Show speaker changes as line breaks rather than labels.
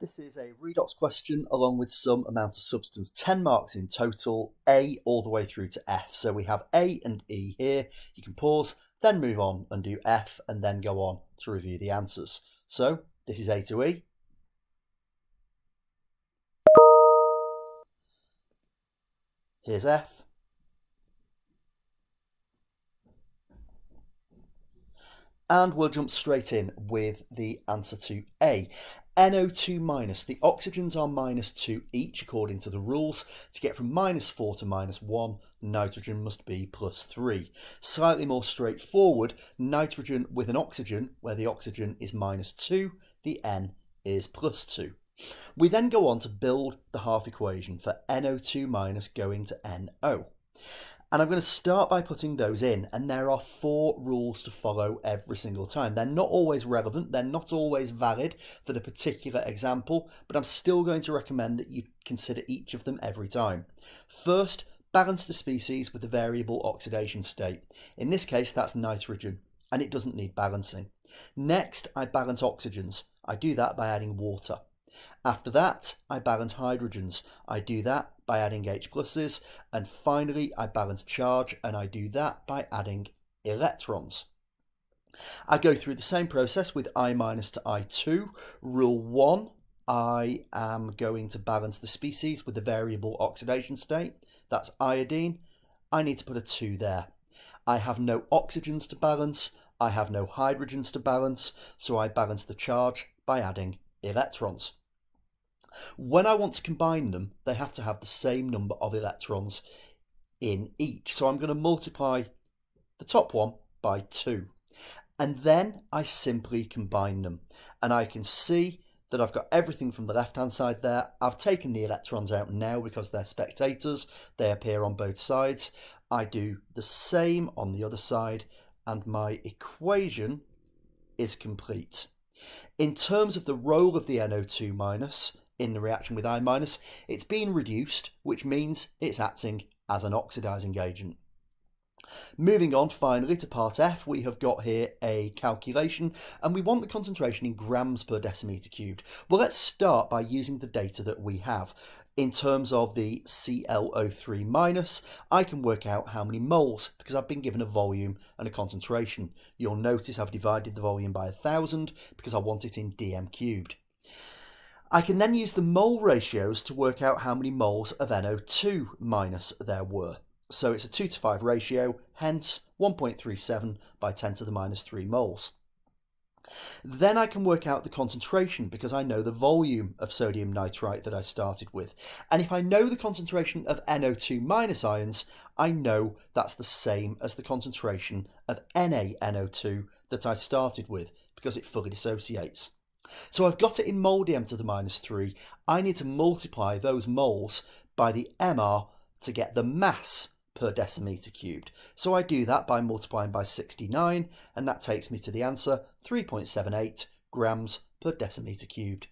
This is a redox question along with some amount of substance, 10 marks in total, A all the way through to F. So we have A and E here. You can pause, then move on and do F, and then go on to review the answers. So this is A to E. Here's F. And we'll jump straight in with the answer to A. NO2 minus. The oxygens are -2 each according to the rules. To get from -4 to -1, nitrogen must be +3. Slightly more straightforward, nitrogen with an oxygen, where the oxygen is -2, the N is +2. We then go on to build the half equation for NO2 minus going to NO. And I'm going to start by putting those in, and there are 4 rules to follow every single time. They're not always relevant, they're not always valid for the particular example, but I'm still going to recommend that you consider each of them every time. First, balance the species with the variable oxidation state. In this case, that's nitrogen, and it doesn't need balancing. Next, I balance oxygens. I do that by adding water. After that, I balance hydrogens. I do that by adding H pluses. And finally, I balance charge, and I do that by adding electrons. I go through the same process with I minus to I2. Rule 1, I am going to balance the species with the variable oxidation state. That's iodine. I need to put a 2 there. I have no oxygens to balance. I have no hydrogens to balance. So I balance the charge by adding electrons. When I want to combine them, they have to have the same number of electrons in each. So I'm going to multiply the top one by 2. And then I simply combine them. And I can see that I've got everything from the left-hand side there. I've taken the electrons out now because they're spectators. They appear on both sides. I do the same on the other side, and my equation is complete. In terms of the role of the NO2 minus in the reaction with I minus, it's been reduced, which means it's acting as an oxidizing agent. Moving on finally to part F, we have got here a calculation, and we want the concentration in grams per decimeter cubed. Well, let's start by using the data that we have. In terms of the ClO3 minus, I can work out how many moles because I've been given a volume and a concentration. You'll notice I've divided the volume by 1,000 because I want it in dm cubed. I can then use the mole ratios to work out how many moles of NO2 minus there were. So it's a 2:5 ratio, hence 1.37 by 10 to the minus 3 moles. Then I can work out the concentration because I know the volume of sodium nitrite that I started with. And if I know the concentration of NO2 minus ions, I know that's the same as the concentration of NaNO2 that I started with because it fully dissociates. So I've got it in mole dm to the minus 3. I need to multiply those moles by the MR to get the mass per decimeter cubed. So I do that by multiplying by 69, and that takes me to the answer 3.78 grams per decimeter cubed.